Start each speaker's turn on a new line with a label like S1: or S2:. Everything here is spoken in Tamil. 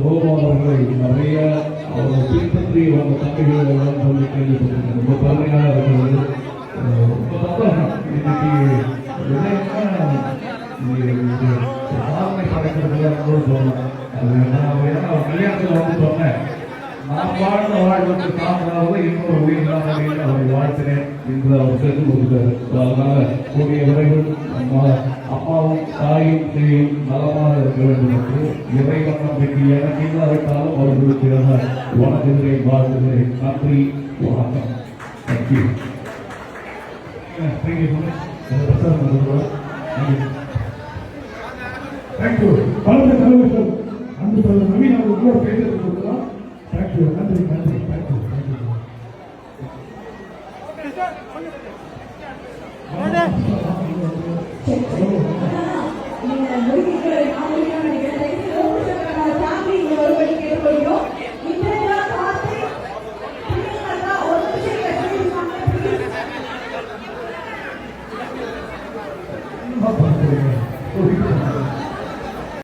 S1: ரோமாவர்களை நிறைய அவங்க பின்பற்றி அவங்க தம்பிகள் எல்லாம் சொல்லி கேள்விப்பட்டிருக்கேன். ரொம்ப பெருமையாக இருக்கிறது. ரொம்ப சந்தோஷம். இன்னைக்கு சாதனை படைக்கிறதுக்கு சொல்லலாம். அது நான் கல்யாணத்தில் வந்து சொன்னேன், நான் வாழ்ந்த வாழ்வுக்கு சாப்பிடாத இன்னொரு உயிர் தான் அவரை வாழ்த்தினேன் என்று அவர் சென்று கொடுத்தாரு. அதனால கூடிய விரைவில் அம்மாவும் தாயும் செய்யும் நலமாக இருக்க வேண்டும் என்று இறைவன் நம்பிக்கை எனக்கு இல்லாவிட்டாலும் அவர்களுக்கு வணங்குகிறேன், வாழ்த்துகிறேன். நன்றி, வணக்கம். தேங்க்யூ.
S2: தேங்க்யூ. வளர்ந்த தலைவர்கள் அந்த நவீன கூட பேசுறது கொடுக்கலாம். தேங்க்யூ. நன்றி, நன்றி. தேங்க்யூ. Thank you.